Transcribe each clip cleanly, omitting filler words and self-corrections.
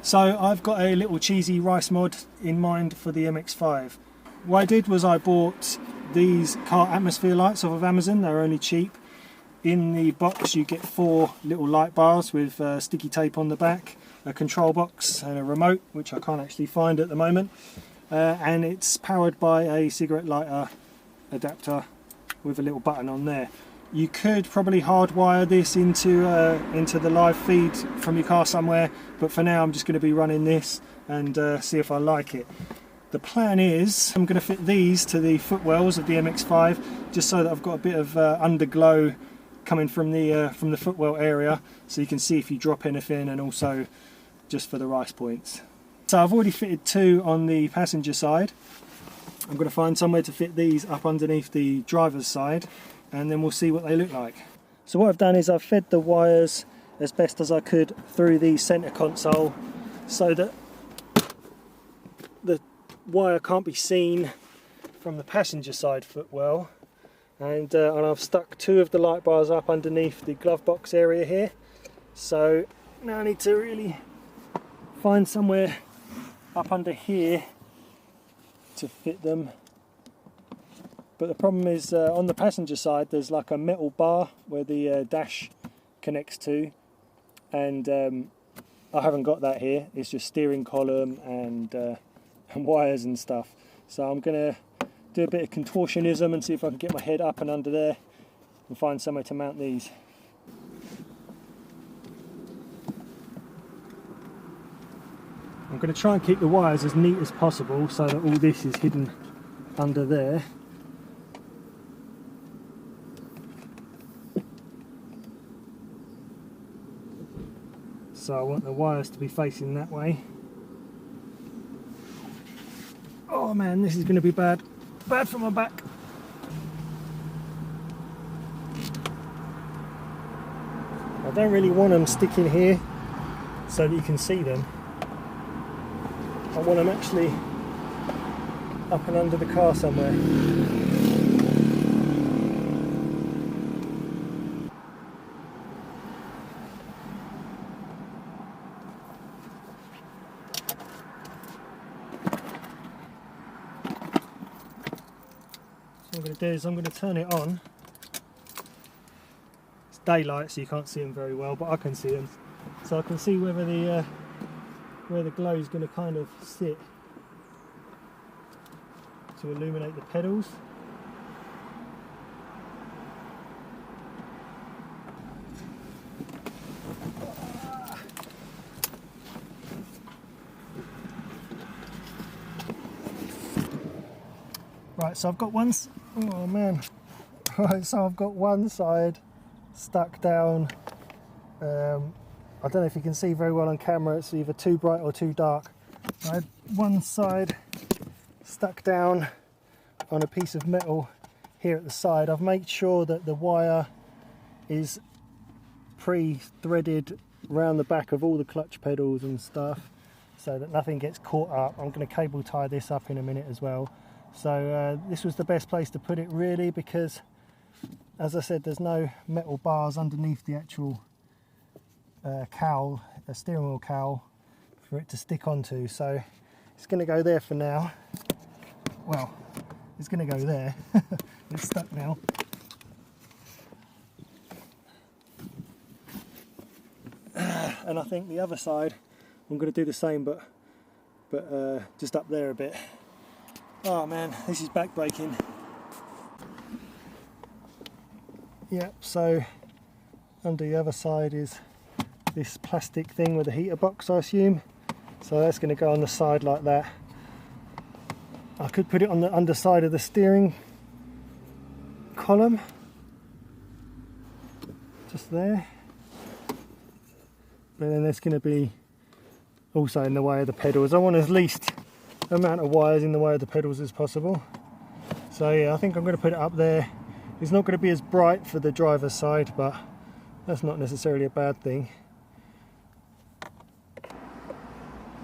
So I've got a little cheesy rice mod in mind for the MX-5. What I did was I bought these car atmosphere lights off of Amazon. They're only cheap. In the box you get 4 little light bars with sticky tape on the back, a control box and a remote, which I can't actually find at the moment, and it's powered by a cigarette lighter adapter with a little button on there. You could probably hardwire this into the live feed from your car somewhere, but for now I'm just going to be running this and see if I like it. The plan is I'm going to fit these to the footwells of the MX-5 just so that I've got a bit of underglow coming from the footwell area, so you can see if you drop anything, and also just for the rice points. So I've already fitted 2 on the passenger side. I'm going to find somewhere to fit these up underneath the driver's side, and then we'll see what they look like. So what I've done is I've fed the wires as best as I could through the centre console so that the wire can't be seen from the passenger side footwell, and I've stuck 2 of the light bars up underneath the glove box area here. So now I need to really find somewhere up under here to fit them. But the problem is on the passenger side there's like a metal bar where the dash connects to, and I haven't got that here. It's just steering column and wires and stuff. So I'm going to do a bit of contortionism and see if I can get my head up and under there and find somewhere to mount these. I'm going to try and keep the wires as neat as possible so that all this is hidden under there. So I want the wires to be facing that way. Oh man, this is going to be bad for my back. I don't really want them sticking here so that you can see them. I want them actually up and under the car somewhere. What I'm going to do is I'm going to turn it on. It's daylight so you can't see them very well, but I can see them. So I can see whether where the glow is going to kind of sit to illuminate the pedals. Right, so I've got one. Oh man! Right, so I've got one side stuck down. I don't know if you can see very well on camera. It's either too bright or too dark. I had one side stuck down on a piece of metal here at the side. I've made sure that the wire is pre-threaded around the back of all the clutch pedals and stuff so that nothing gets caught up. I'm going to cable tie this up in a minute as well. So this was the best place to put it really, because as I said, there's no metal bars underneath the actual cowl, a steering wheel cowl for it to stick onto. So it's going to go there for now. Well, it's going to go there. It's stuck now. And I think the other side I'm going to do the same, but just up there a bit. Oh man, this is back-breaking. Yep, so under the other side is this plastic thing with a heater box, I assume. So that's going to go on the side like that. I could put it on the underside of the steering column, just there. But then there's going to be also in the way of the pedals. I want as least amount of wires in the way of the pedals as possible. So yeah, I think I'm going to put it up there. It's not going to be as bright for the driver's side, but that's not necessarily a bad thing.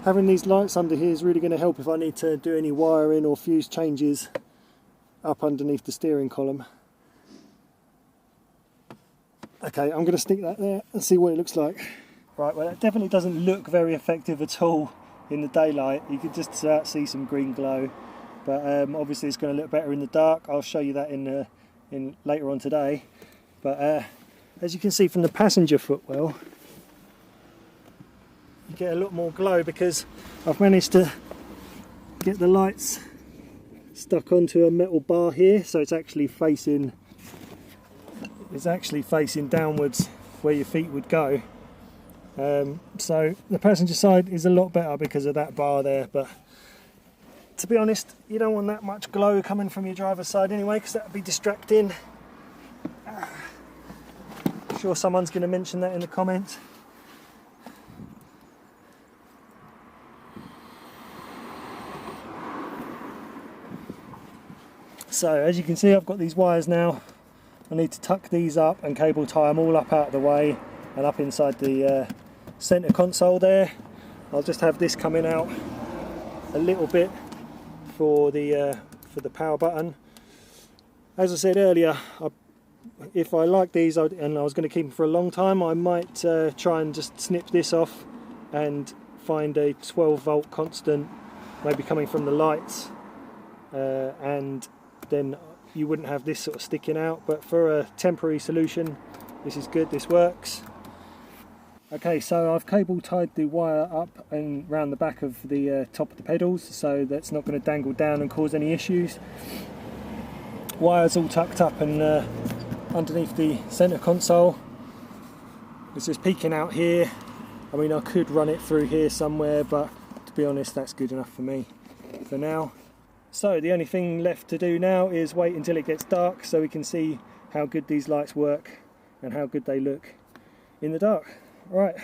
Having these lights under here is really going to help if I need to do any wiring or fuse changes up underneath the steering column. Okay, I'm going to stick that there and see what it looks like. Right, well it definitely doesn't look very effective at all in the daylight. You can just see some green glow, but obviously it's going to look better in the dark. I'll show you that in later on today. But as you can see from the passenger footwell, you get a lot more glow because I've managed to get the lights stuck onto a metal bar here, so it's actually facing downwards where your feet would go. So the passenger side is a lot better because of that bar there, but to be honest, you don't want that much glow coming from your driver's side anyway, because that would be distracting. I'm sure someone's going to mention that in the comments. So as you can see, I've got these wires now. I need to tuck these up and cable tie them all up out of the way and up inside the centre console there. I'll just have this coming out a little bit for the power button. As I said earlier, if I like these and I was going to keep them for a long time, I might try and just snip this off and find a 12 volt constant, maybe coming from the lights, and then you wouldn't have this sort of sticking out. But for a temporary solution, this is good, this works. Okay, so I've cable tied the wire up and round the back of the top of the pedals, so that's not going to dangle down and cause any issues. Wire's all tucked up and underneath the centre console. It's just peeking out here. I mean, I could run it through here somewhere, but to be honest, that's good enough for me for now. So the only thing left to do now is wait until it gets dark so we can see how good these lights work and how good they look in the dark. Right,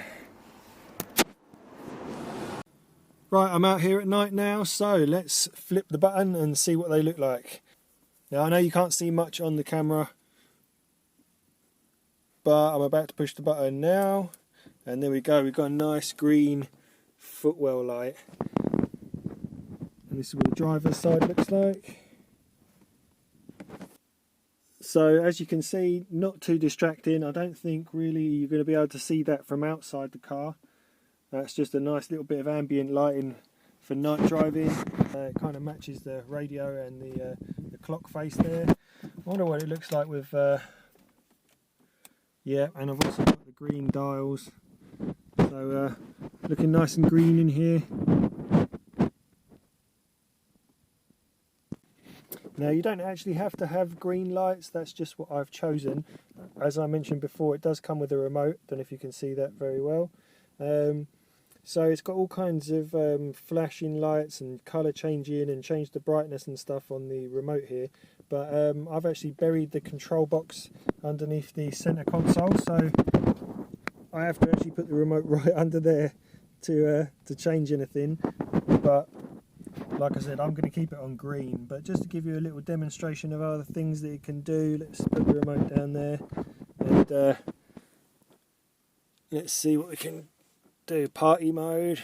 I'm out here at night now, so let's flip the button and see what they look like. Now I know you can't see much on the camera, but I'm about to push the button now, and there we go, we've got a nice green footwell light. And this is what the driver's side looks like. So as you can see, not too distracting. I don't think really you're going to be able to see that from outside the car. That's just a nice little bit of ambient lighting for night driving. It kind of matches the radio and the clock face there. I wonder what it looks like with yeah, and I've also got the green dials, so looking nice and green in here. Now you don't actually have to have green lights, that's just what I've chosen. As I mentioned before, it does come with a remote, don't know if you can see that very well. So it's got all kinds of flashing lights and colour changing and change the brightness and stuff on the remote here. But I've actually buried the control box underneath the centre console, so I have to actually put the remote right under there to change anything. But like I said, I'm going to keep it on green, but just to give you a little demonstration of other things that it can do, let's put the remote down there and let's see what we can do. Party mode,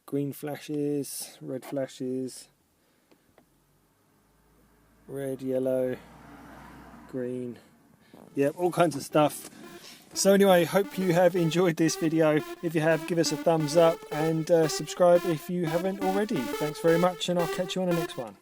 green flashes, red flashes, red, yellow, green, yep, all kinds of stuff. So anyway, hope you have enjoyed this video. If you have, give us a thumbs up and subscribe if you haven't already. Thanks very much, and I'll catch you on the next one.